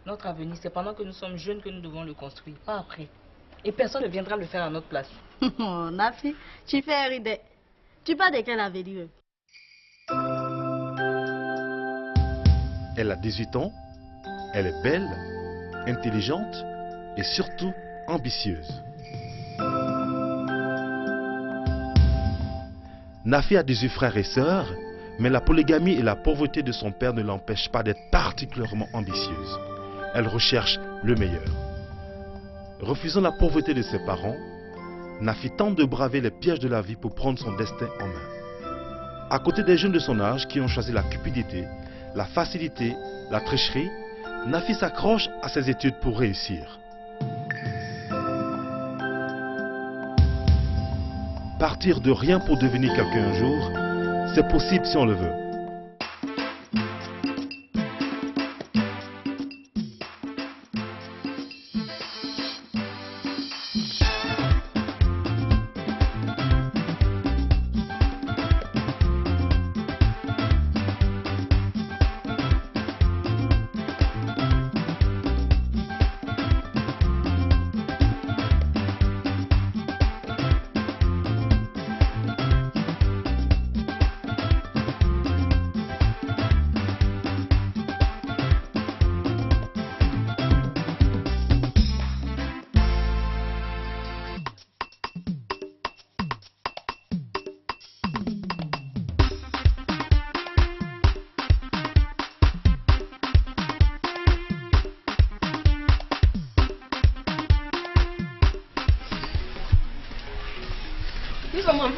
Notre avenir, c'est pendant que nous sommes jeunes que nous devons le construire, pas après. Et personne ne viendra le faire à notre place. Oh, Nafi, tu fais rire. Tu parles de quel avenir? Elle a 18 ans, elle est belle, intelligente et surtout ambitieuse. Nafi a 18 frères et sœurs, mais la polygamie et la pauvreté de son père ne l'empêchent pas d'être particulièrement ambitieuse. Elle recherche le meilleur. Refusant la pauvreté de ses parents, Nafi tente de braver les pièges de la vie pour prendre son destin en main. À côté des jeunes de son âge qui ont choisi la cupidité, la facilité, la tricherie, Nafi s'accroche à ses études pour réussir. Partir de rien pour devenir quelqu'un un jour, c'est possible si on le veut.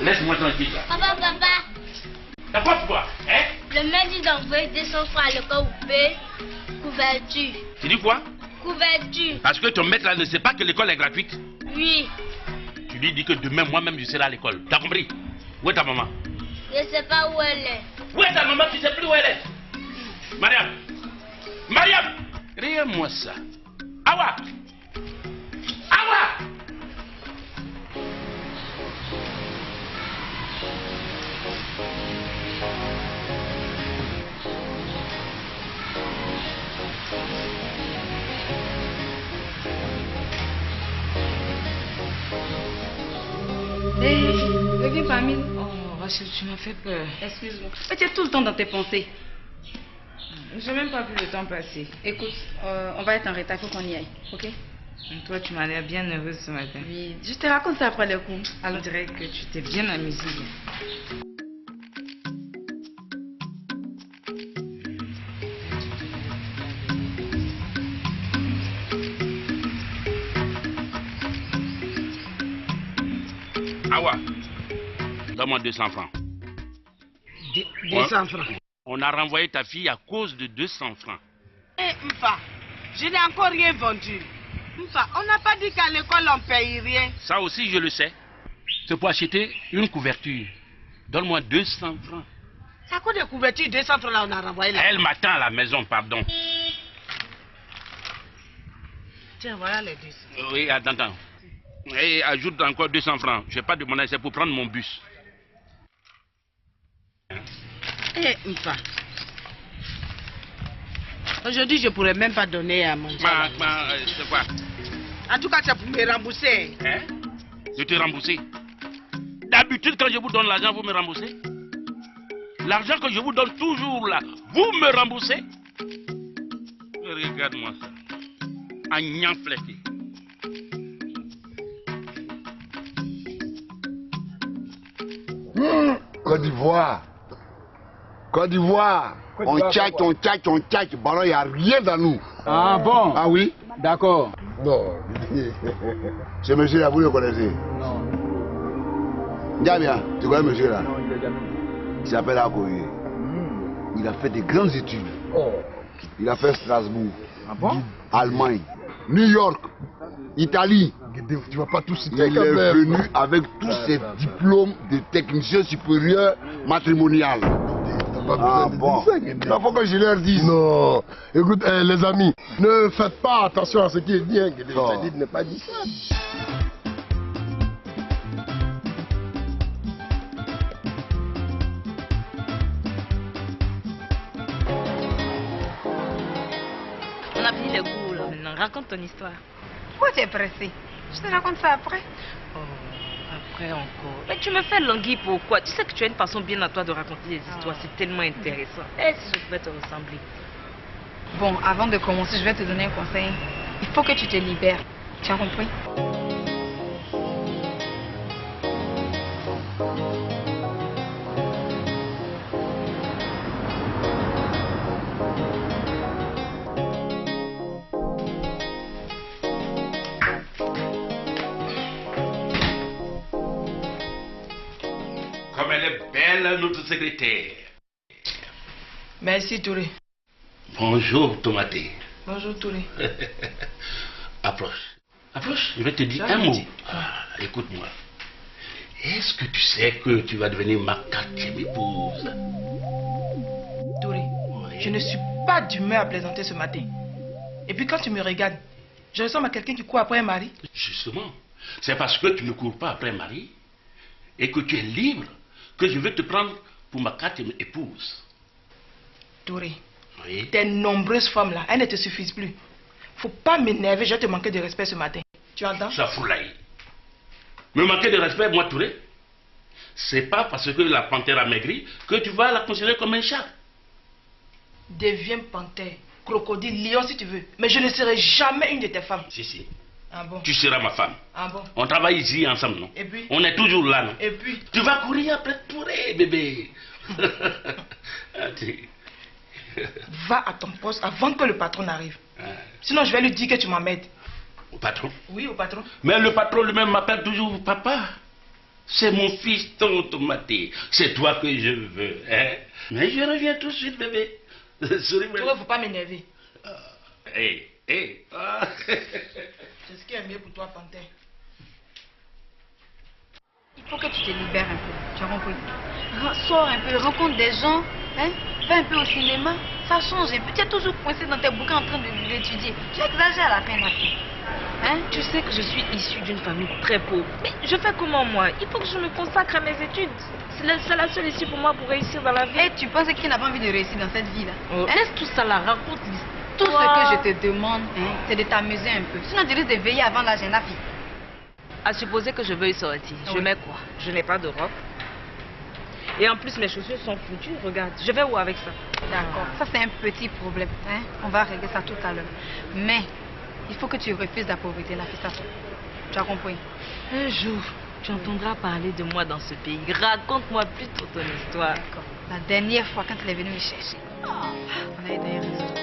Laisse-moi tranquille là. Papa. T'as quoi pour toi, hein? Le maire dit d'envoyer 200 francs à l'école ou payer couverture. Tu dis quoi? Couverture. Parce que ton maître là ne sait pas que l'école est gratuite. Oui. Tu lui dis que demain moi-même je serai à l'école. T'as compris? Où est ta maman? Je ne sais pas où elle est. Où est ta maman? Tu sais plus où elle est? Mariam! Mariam! Regarde-moi ça. Awa! Awa! Reviens parmi nous. Oh, Rachel, tu m'as fait peur. Excuse-moi. Mais tu es tout le temps dans tes pensées. J'ai même pas vu le temps passer. Écoute, on va être en retard, il faut qu'on y aille, ok? Toi, tu m'as l'air bien heureuse ce matin. Oui, je te raconte ça après le coup. Alors, je dirais que tu t'es bien amusée. Awa, donne-moi 200 francs. 200 francs. On a renvoyé ta fille à cause de 200 francs. Eh, Mfa, je n'ai encore rien vendu. Mfa, on n'a pas dit qu'à l'école on paye rien. Ça aussi, je le sais. C'est pour acheter une couverture. Donne-moi 200 francs. À quoi de couverture 200 francs là on a renvoyé là? Elle m'attend à la maison, pardon. Tiens, voilà les 200. Oui, attends. Et ajoute encore 200 francs. Je n'ai pas demandé, c'est pour prendre mon bus. Eh, Mfa. Aujourd'hui, je ne pourrais même pas donner à manger. C'est quoi? En tout cas, c'est pour me rembourser. Hein? Je te rembourser. D'habitude, quand je vous donne l'argent, vous me remboursez. L'argent que je vous donne toujours là, vous me remboursez. Regarde-moi ça. Agnan flété. Côte d'Ivoire. Côte d'Ivoire. On tchatche. Ballon, il n'y a rien dans nous. Ah bon? Ah oui? D'accord. Non. Ce monsieur-là, vous le connaissez? Non. Bien, tu connais monsieur là? Non, il est jamais. Il s'appelle Akoye. Il a fait des grandes études. Oh. Il a fait Strasbourg. Ah bon? Allemagne. New York. Italie. Tu vas pas tout Il est venu avec tous ses diplômes de technicien supérieur matrimonial. Ah bon. Il faut que je leur dise. Non. Écoute, les amis, ne faites pas attention à ce qui est dit. Guédé n'est pas dit ça. On a fini les cours. raconte ton histoire. Pourquoi tu es pressée? Je te raconte ça après. Oh, après encore. Mais tu me fais languir pourquoi? Tu sais que tu as une façon bien à toi de raconter des histoires. C'est tellement intéressant. Et si je pouvais te ressembler? Bon, avant de commencer, je vais te donner un conseil. Il faut que tu te libères. Tu as compris? Comme elle est belle, notre secrétaire. Merci, Touré. Bonjour, Tomaté. Bonjour, Touré. Approche. Approche, je vais te dire un mot. Écoute-moi. Est-ce que tu sais que tu vas devenir ma 4e épouse? Touré, je ne suis pas d'humeur à plaisanter ce matin. Et puis quand tu me regardes, je ressemble à quelqu'un qui court après un mari. Justement, c'est parce que tu ne cours pas après un mari et que tu es libre que je veux te prendre pour ma 4e épouse. Touré, Oui. tes nombreuses femmes là, elles ne te suffisent plus. Faut pas m'énerver, je vais te manquer de respect ce matin. Tu entends? Ça fout l'ail. Me manquer de respect, moi, Touré, c'est pas parce que la panthère a maigri que tu vas la considérer comme un chat. Deviens panthère, crocodile, lion si tu veux. Mais je ne serai jamais une de tes femmes. Si, si. Ah bon? Tu seras ma femme. Ah bon? On travaille ici ensemble, non? Et puis? On est toujours là, non? Et puis? Tu vas courir après Touré, bébé. Va à ton poste avant que le patron n'arrive. Sinon, je vais lui dire que tu m'emmènes. Au patron? Oui, au patron. Mais le patron lui-même m'appelle toujours papa. C'est mon fils, ton Tomaté. C'est toi que je veux. Hein? Mais je reviens tout de suite, bébé. Souris-moi. Tu ne faut pas m'énerver. Hé, hé. C'est ce qui est mieux pour toi, panthère. Il faut que tu te libères un peu. Tu as compris? Sors un peu, rencontre des gens. Hein? Va un peu au cinéma. Ça change un peu. Tu es toujours coincé dans tes bouquins en train d'étudier. Tu exagères à la fin, ma fille. Hein? Tu sais que je suis issue d'une famille très pauvre. Mais je fais comment moi? Il faut que je me consacre à mes études. C'est la seule issue pour moi pour réussir dans la vie. Et tu penses qu'il n'a pas envie de réussir dans cette vie-là? Laisse tout ça là, raconte l'histoire. Tout ce que je te demande, c'est de t'amuser un peu. Sinon, tu risques de veiller avant l'âge de la fille. À supposer que je veuille sortir, je mets quoi? Je n'ai pas de robe. Et en plus, mes chaussures sont foutues. Regarde, je vais où avec ça? D'accord, ça c'est un petit problème. Hein? On va régler ça tout à l'heure. Mais, il faut que tu refuses la pauvreté, la fille, ça. Tu as compris? Un jour, tu entendras parler de moi dans ce pays. Raconte-moi plutôt ton histoire. D'accord. La dernière fois, quand elle est venue me chercher, on a eu des raisons.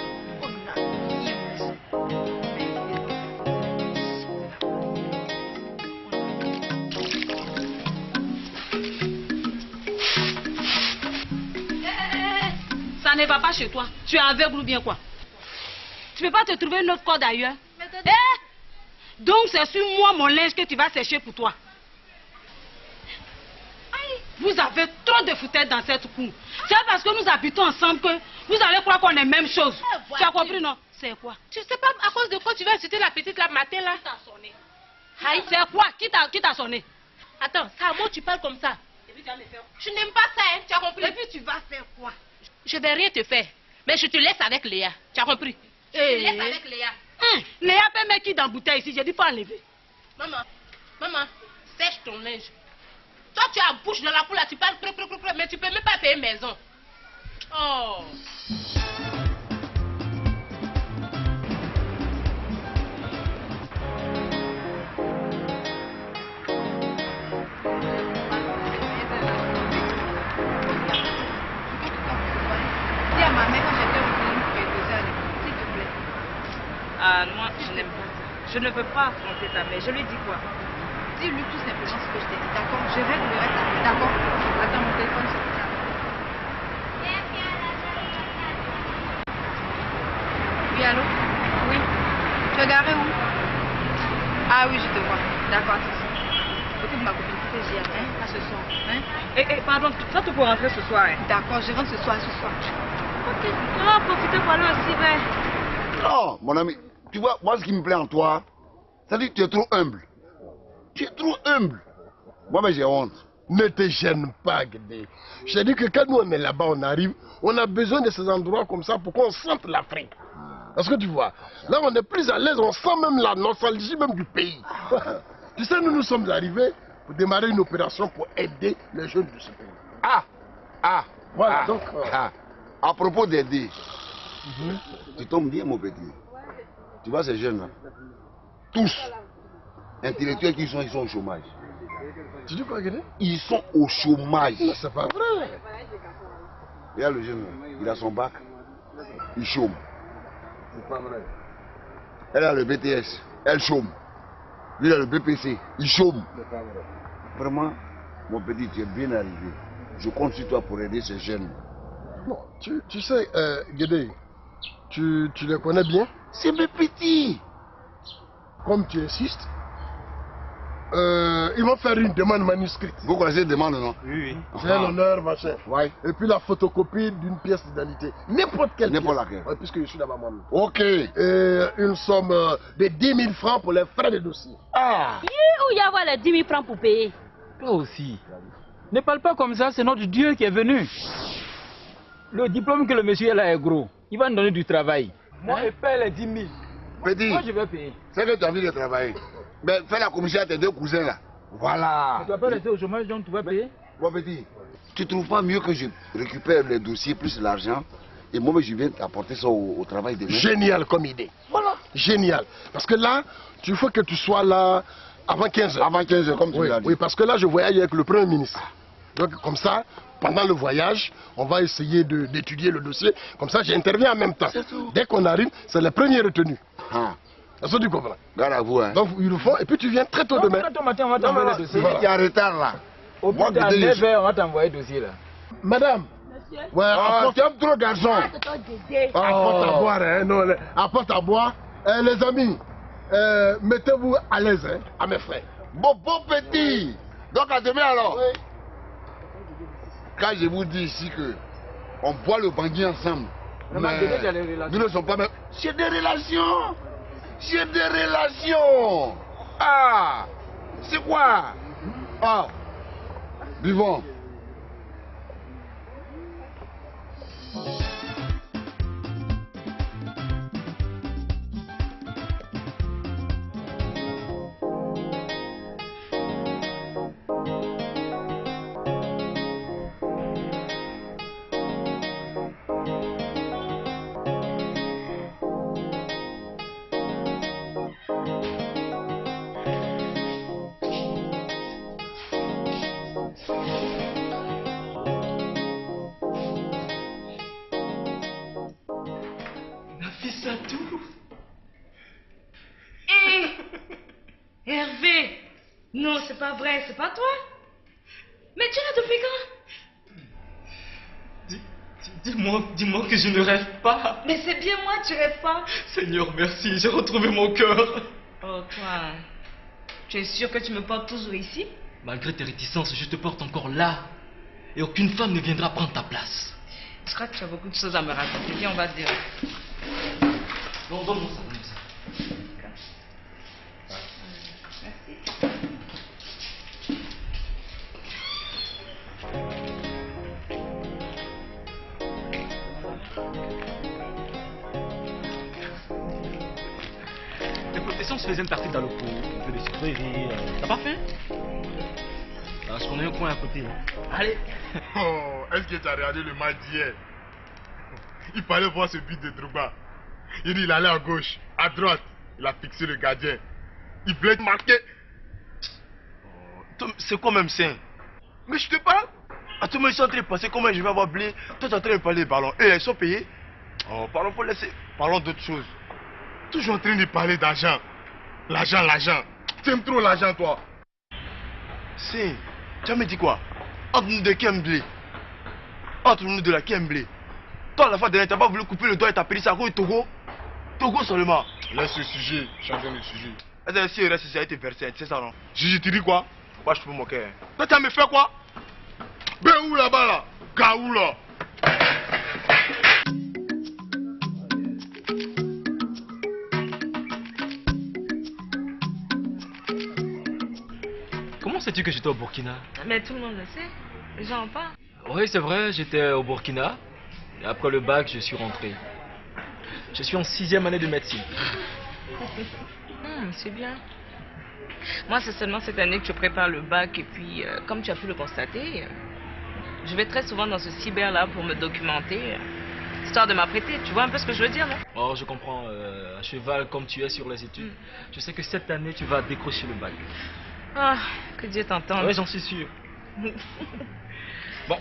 Ça ne va pas chez toi. Tu es aveugle ou bien quoi? Tu peux pas te trouver une autre corde ailleurs? Donc c'est sur moi mon linge que tu vas sécher pour toi. Vous avez trop de foutaises dans cette cour. C'est parce que nous habitons ensemble que vous allez croire qu'on est même chose. Tu as compris, non? C'est quoi? Tu sais pas à cause de quoi tu vas citer la petite là matin là? Qui t'a sonné? C'est quoi? Qui t'a sonné? Attends, c'est à moi tu parles comme ça. Je n'aime pas ça, hein? Tu as compris? Et puis tu vas faire quoi? Je vais rien te faire. Mais je te laisse avec Léa. Tu as compris? Je te laisse avec Léa. Léa peut mettre qui dans la bouteille ici? J'ai dit pas enlever. Maman, sèche ton linge. Toi, tu as la bouche dans la poule, là, tu parles mais tu peux même pas payer maison. Oh. Dis à ma mère quand j'étais au film que déjà, s'il te plaît. Ah, moi, je n'aime pas ça. Je ne veux pas affronter ta mère. Je lui dis quoi? Dis-lui tout simplement ce que je t'ai dit, d'accord? Je règle le reste après, d'accord? Attends, mon téléphone se regarde. Oui, allô? Oui. Tu es garé où? Ah oui, je te vois. D'accord, c'est occupe ma copine, c'est GR, hein? À ce soir, hein? Pardon, toi, tu peux rentrer ce soir, hein? D'accord, je rentre ce soir, Ok, on va profiter pour aller aussi, ben. Non, mon ami, tu vois, moi, ce qui me plaît en toi, c'est-à-dire que tu es trop humble. Tu es trop humble. Moi, mais j'ai honte. Ne te gêne pas, Guédé. Je dis que quand nous on est là-bas, on arrive, on a besoin de ces endroits comme ça pour qu'on sente l'Afrique. Est-ce que tu vois? Là, on est plus à l'aise, on sent même la nostalgie même du pays. Tu sais, nous sommes arrivés pour démarrer une opération pour aider les jeunes de ce pays. Voilà, donc... À propos d'aider, tu tombes bien, mon petit. Tu vois ces jeunes-là, tous intellectuels ils sont au chômage. Tu dis quoi, Guédé? Ils sont au chômage. C'est pas vrai. Regarde le jeune, il a son bac, il chôme. C'est pas vrai. Elle a le BTS, elle chôme. Lui, il a le BPC, il chôme. C'est pas vrai. Vraiment, mon petit, tu es bien arrivé. Je compte sur toi pour aider ces jeunes. Bon, tu sais, Guédé, tu les connais bien? C'est mes petits. Comme tu insistes, ils vont faire une demande manuscrite. Vous connaissez la demande, non? Oui. C'est un honneur, machin. Ouais. Et puis la photocopie d'une pièce d'identité. N'importe quelle pièce. N'importe laquelle. Ouais, puisque je suis là-bas moi-même. Ok. Et une somme de 10 000 francs pour les frais de dossier. Où y avoir les 10 000 francs pour payer? Toi aussi. Ne parle pas comme ça, c'est notre Dieu qui est venu. Le diplôme que le monsieur là est gros. Il va nous donner du travail. Moi, je paie les 10 000. Petit, moi, je vais payer. C'est que tu as envie de travailler. Mais fais la commission à tes deux cousins là. Voilà. Tu vas pas rester au chômage, donc tu vas payer. Bon, petit, tu trouves pas mieux que je récupère les dossiers plus l'argent et moi je viens t'apporter ça au travail demain? Génial comme idée. Voilà. Génial. Parce que là, il faut que tu sois là avant 15h. Avant 15h, comme tu l'as dit. Oui, parce que là, je voyage avec le Premier ministre. Donc, comme ça, pendant le voyage, on va essayer d'étudier le dossier. Comme ça, j'interviens en même temps. Dès qu'on arrive, c'est les premiers retenus. Est-ce que tu comprends? Garde à vous, hein. Donc, ils le font et puis tu viens très tôt demain. Très tôt matin, on va t'envoyer le dossier. Tu es en retard là. Au bout de 9h, on va t'envoyer le dossier là. Madame. Ouais, tu aimes trop garçon. Apporte à boire, hein. Non, apporte à boire. Les amis, mettez-vous à l'aise, hein, à mes frères. Bon petit. Donc à demain alors. Oui. Quand je vous dis ici que on boit le bangui ensemble, mais nous ne sommes pas même... C'est des relations. C'est des relations. Ah, c'est quoi? Ah, vivons. Hervé! Non, c'est pas vrai, c'est pas toi? Mais tu es là depuis quand? Dis-moi que je ne rêve pas. Mais c'est bien moi, tu rêves pas? Seigneur, merci, j'ai retrouvé mon cœur. Oh, toi, tu es sûr que tu me portes toujours ici? Malgré tes réticences, je te porte encore là. Et aucune femme ne viendra prendre ta place. Je crois que tu as beaucoup de choses à me raconter. Viens, on va te dire. Non, donne-moi ça, donne-moi ça. Les protections se faisaient une partie dans le pot, un peu de sucrerie. T'as pas faim? Parce qu'on a un coin à côté là. Allez. Oh, est-ce que tu as regardé le match d'hier? Il fallait voir ce but de Drogba. Il dit il allait à gauche, à droite. Il a fixé le gardien. Il voulait marquer. Oh, c'est quoi même ça? Mais je te parle. À tout le monde, ils sont en train de passer. Comment je vais avoir blé? Toi, tu es en train de parler des ballons. Et ils sont payés. Oh, parlons pour laisser. Parlons d'autre chose. Toujours en train de parler d'argent. L'argent. Tu aimes trop l'argent, toi. Si. Tu as me dit quoi? Entre nous de qui aime blé? Entre nous de la qui aime blé? Toi, la fois dernière, tu n'as pas voulu couper le doigt et t'as pris ça à cause de Togo? Togo seulement. Laisse ce sujet. Changeons le sujet. Est-ce que si il reste, ça a été versé, c'est ça non? Gigi, tu dis quoi? Moi, je peux me moquer. Toi, tu as me fait quoi? Ben où là-bas là? Gaou là? Comment sais-tu que j'étais au Burkina? Mais tout le monde le sait. Les gens en parlent. Oui, c'est vrai, j'étais au Burkina. Et après le bac, je suis rentré. Je suis en 6e année de médecine. C'est bien. Moi, c'est seulement cette année que je prépare le bac. Et puis, comme tu as pu le constater, je vais très souvent dans ce cyber-là pour me documenter, histoire de m'apprêter. Tu vois un peu ce que je veux dire, non? Oh, je comprends. À cheval comme tu es sur les études. Je sais que cette année, tu vas décrocher le bac. Ah, que Dieu t'entende. Oui, j'en suis sûr. Bon,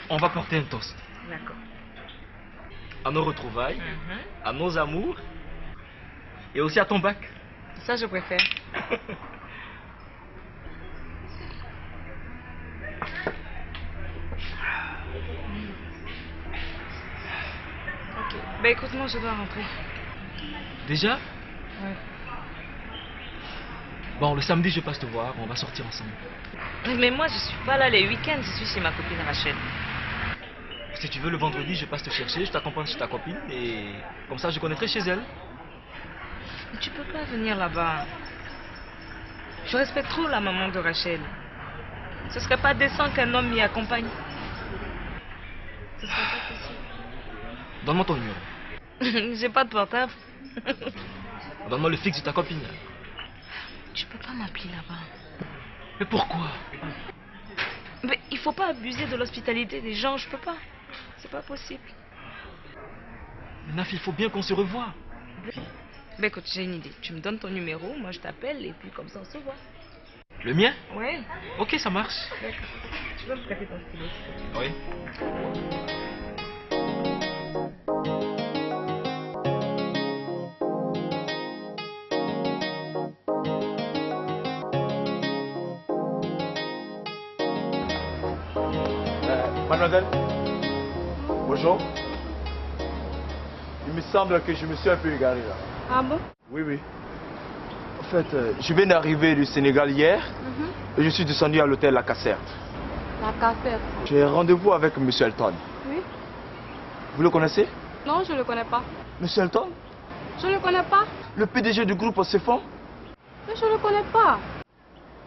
on va porter un toast. D'accord. À nos retrouvailles, à nos amours, et aussi à ton bac. Ça, je préfère. Ok. Ben écoute-moi, je dois rentrer. Déjà? Ouais. Bon, le samedi, je passe te voir, on va sortir ensemble. Mais moi, je suis pas là les week-ends, je suis chez ma copine Rachel. Si tu veux, le vendredi, je passe te chercher, je t'accompagne chez ta copine, et comme ça, je connaîtrai chez elle. Mais tu peux pas venir là-bas. Je respecte trop la maman de Rachel. Ce serait pas décent qu'un homme m'y accompagne. Ce serait pas possible. Donne-moi ton numéro. J'ai pas de portable. Donne-moi le fixe de ta copine. Tu peux pas m'appeler là-bas. Mais pourquoi? Mais il faut pas abuser de l'hospitalité des gens, je peux pas. C'est pas possible. Mais Naf, il faut bien qu'on se revoie. Ben écoute, j'ai une idée. Tu me donnes ton numéro, moi je t'appelle et puis comme ça on se voit. Le mien? Ouais. Ok, ça marche. D'accord. Tu peux me prêter ton stylo? Oui. Mademoiselle, bonjour. Il me semble que je me suis un peu égaré là. Ah bon? Oui, oui. En fait, je viens d'arriver du Sénégal hier et je suis descendu à l'hôtel La Cassette. La Cassette? J'ai rendez-vous avec M. Elton. Oui. Vous le connaissez? Non, je le connais pas. M. Elton? Je le connais pas. Le PDG du groupe Océphon? Mais je le connais pas.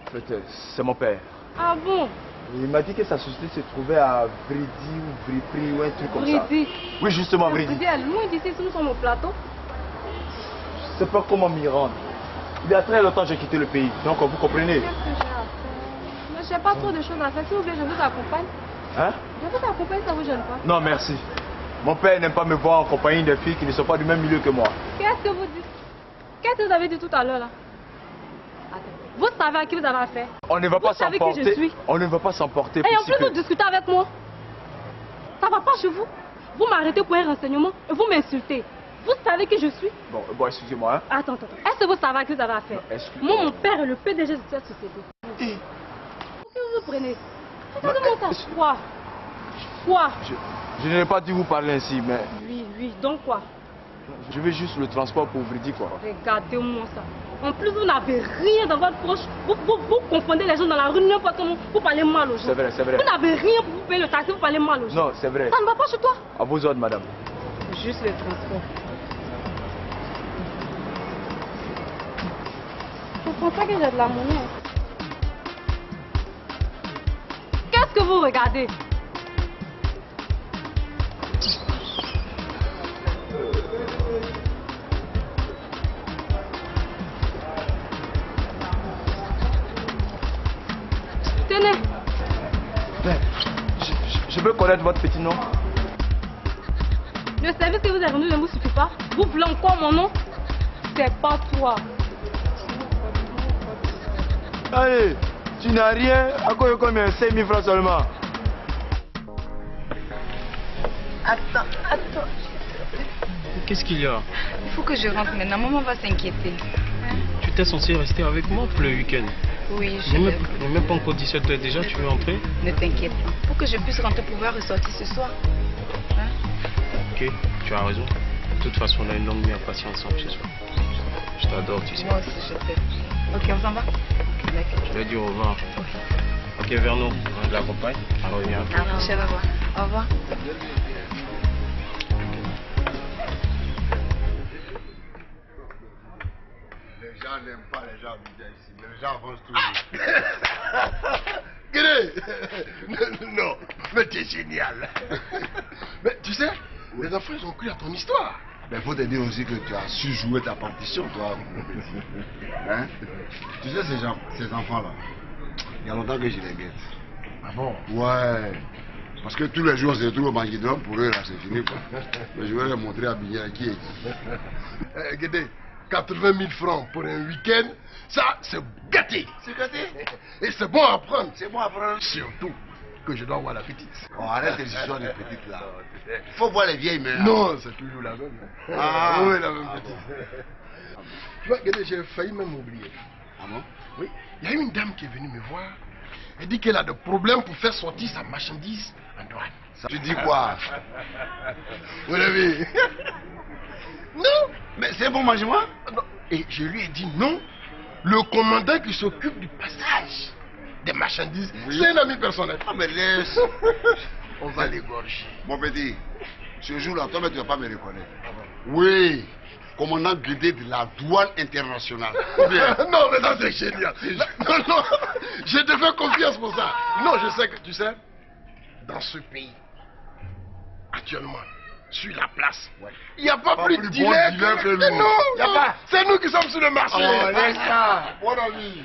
En fait, c'est mon père. Ah bon? Il m'a dit que sa société se trouvait à Vridi ou Vripri ou un truc comme ça. Vridi? Oui, justement, Vridi. Vridi, elle est loin d'ici, si nous sommes au plateau. Je sais pas comment m'y rendre. Il y a très longtemps que j'ai quitté le pays, donc vous comprenez. Qu'est-ce que j'ai à faire? Mais j'ai pas trop de choses à faire. Si vous voulez, je vous accompagne. Hein? Je vous accompagne, ça vous gêne pas? Non, merci. Mon père n'aime pas me voir en compagnie de filles qui ne sont pas du même milieu que moi. Qu'est-ce que vous dites? Qu'est-ce que vous avez dit tout à l'heure là? Attends. Vous savez à qui vous avez affaire? On ne va pas s'emporter. On ne va pas s'emporter. Et en plus, vous discutez avec moi. Ça va pas chez vous? Vous m'arrêtez pour un renseignement et vous m'insultez. Vous savez qui je suis? Bon, excusez-moi. Hein? Attends. Est-ce que vous savez à qui vous avez affaire? Moi, mon père est le PDG de cette société. Et... Qu'est-ce que vous prenez? Regardez-moi ça. Quoi? Je n'ai pas dû vous parler ainsi, mais... Oui, donc quoi? Je veux juste le transport pour vous dire quoi. Regardez-moi ça. En plus, vous n'avez rien dans votre poche. Vous confondez les gens dans la rue n'importe comment. Vous parlez mal aux gens. C'est vrai. Vous n'avez rien pour vous payer le taxi, vous parlez mal aux gens. Non, c'est vrai. Ça ne va pas chez toi? À vos ordres, madame. Juste le transport. Vous pensez que j'ai de la monnaie? Qu'est-ce que vous regardez? Tenez. Mais, je peux connaître votre petit nom? Le service que vous avez rendu ne vous suffit pas? Vous voulez encore mon nom? C'est pas toi. Allez, tu n'as rien. À quoi combien? 5 000 francs seulement. Attends. Qu'est-ce qu'il y a? Il faut que je rentre maintenant. Maman va s'inquiéter. Tu étais censé rester avec moi pour le week-end. Oui, je vais. Même pas encore 17h déjà, tu veux entrer? Ne t'inquiète pas. Pour que je puisse rentrer, pouvoir ressortir ce soir. Hein? Ok, tu as raison. De toute façon, on a une longue nuit à passer ensemble ce soir. Je t'adore, tu sais. Moi aussi, je t'aime. Ok, on s'en va? D'accord. Je vais dire au revoir. Ok, Vernon, on l'accompagne. On revient. À la prochaine, au revoir. Au revoir. Les gens n'aiment pas les gens bizarres ici. Les gens avancent toujours. Non, mais t'es génial. Mais tu sais, les enfants ils ont cru à ton histoire. Mais il faut te dire aussi que tu as su jouer ta partition, toi. Hein? Tu sais, ces enfants-là, il y a longtemps que je les guette. Ah bon? Ouais. Parce que tous les jours, c'est tout le banquidron, pour eux, là, c'est fini, quoi. Mais je vais leur montrer à Bignan qui est qui. Guédé, 80 000 francs pour un week-end, ça, c'est gâté. C'est gâté. Et c'est bon à prendre. C'est bon à prendre. Surtout que je dois voir la petite. Oh, arrête les histoires des petites, là. Il faut voir les vieilles mères. Non, c'est toujours la même. Ah. Oui, la même petite. Tu vois, Guédé, j'ai failli même oublier. Ah bon? Oui. Il y a une dame qui est venue me voir. Elle dit qu'elle a des problèmes pour faire sortir sa marchandise en douane. Tu dis quoi? Vous l'avez? Non. Mais c'est bon, mange-moi. Et je lui ai dit non. Le commandant qui s'occupe du passage des marchandises, oui. C'est un ami personnel. Ah, mais laisse. On va l'égorger. Mon petit, ce jour-là, toi, tu ne vas pas me reconnaître. Oui. Commandant Guédé de la douane internationale. Non, mais ça, c'est génial. Non, non. Je te fais confiance pour ça. Non, je sais que, tu sais, dans ce pays, actuellement, sur la place, il n'y a pas plus de dealers que nous. Non, c'est nous qui sommes sur le marché. Oh, laisse ça. Mon ami.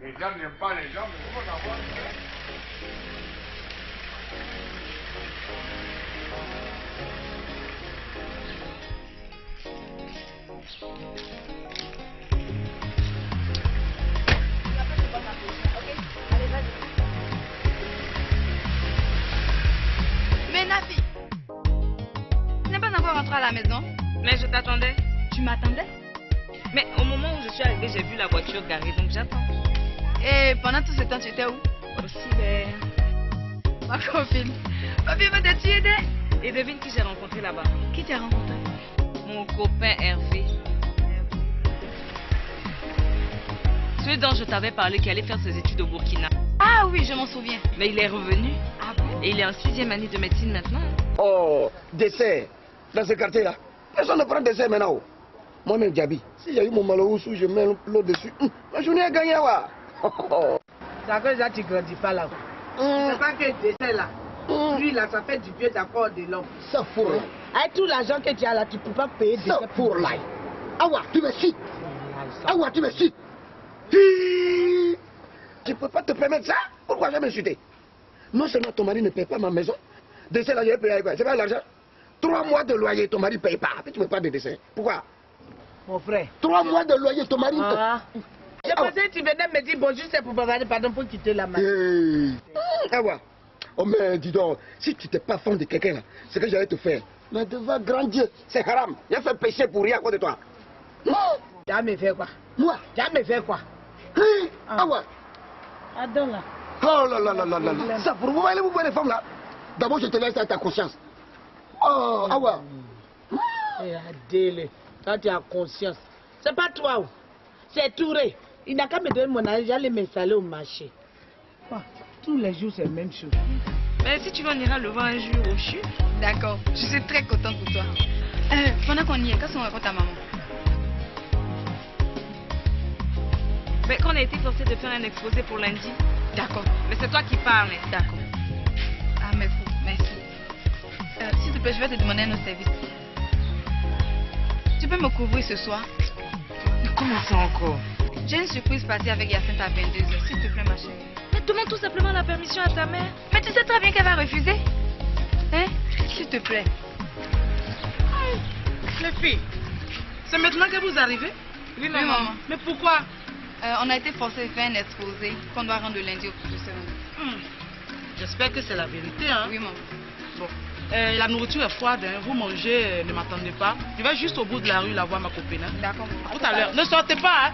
Les gens n'aiment pas les gens, mais comment d'avoir... Mais Nafi, tu n'es pas encore rentré à la maison? Mais je t'attendais. Tu m'attendais? Mais au moment où je suis arrivée, j'ai vu la voiture garée, donc j'attends. Et pendant tout ce temps, tu étais où? Au cyber. Ma copine. Papi va te tuer. Et devine qui j'ai rencontré là-bas. Qui t'a rencontré? Mon copain Hervé. Celui dont je t'avais parlé qui allait faire ses études au Burkina. Ah oui, je m'en souviens. Mais il est revenu. Ah bon? Et il est en 6e année de médecine maintenant. Oh, dessert. Dans ce quartier-là. Personne ne prend dessert maintenant. Moi-même, Djabi, s'il y a eu mon malheureux sous, je mets l'eau dessus. Ma journée a gagné, ouais. C'est à cause de ça que tu ne grandis pas là. C'est pas que le dessert là. Lui là, ça fait du vieux d'accord de l'homme. Ça pour là. Avec tout l'argent que tu as là, tu ne peux pas payer des ça pour là. Awa, tu me cites. Awa, tu me cites. Tu ne peux pas te permettre ça? Pourquoi jamais m'insulter? Non seulement ton mari ne paye pas ma maison, dessert là, je vais payer avec quoi? C'est pas l'argent? 3 mois de loyer, ton mari ne paye pas. Puis tu me parles de dessert. Pourquoi? Mon frère. 3 mois de loyer, ton mari ne paye. Je pensais que tu venais me dire bonjour, c'est pour bavarder, pardon, pour quitter la main. Awa. Oh mais dis donc, si tu n'étais pas fan de quelqu'un là, c'est que j'allais te faire. Mais devant grand Dieu, c'est haram. Il a fait péché pour rien à cause de toi. Tu as me fait quoi? Moi? Tu as me fait quoi? Awa. Attends là. Oh là là là là là. Ça pour vous allez vous voir les femmes là. D'abord je te laisse à ta conscience. Oh, Awa. Adèle, quand tu as conscience. C'est pas toi. C'est Touré. Il n'a qu'à me donner mon argent, j'allais m'installer au marché. Tous les jours, c'est la même chose. Mais si tu veux, on ira le voir un jour au CHU. D'accord, je suis très contente pour toi. Pendant qu'on y est, qu'est-ce qu'on raconte à maman? Mais qu'on a été forcé de faire un exposé pour lundi. D'accord. Mais c'est toi qui parles. D'accord. Ah, mais fou, merci. S'il te plaît, je vais te demander un autre service. Tu peux me couvrir ce soir? Comment ça encore? J'ai une surprise partie avec Yacinthe à 22h, s'il te plaît, ma chérie. Mais demande tout simplement la permission à ta mère. Mais tu sais très bien qu'elle va refuser. Hein? S'il te plaît. Les filles, c'est maintenant que vous arrivez? Oui, maman. Mais pourquoi? On a été forcé de faire un exposé qu'on doit rendre le lundi au professeur. J'espère que c'est la vérité, hein? Oui, maman. Bon. La nourriture est froide, hein. Vous mangez, ne m'attendez pas. Je vais juste au bout de la rue la voir ma copine. Hein. D'accord. Tout à l'heure. Ne sortez pas, hein?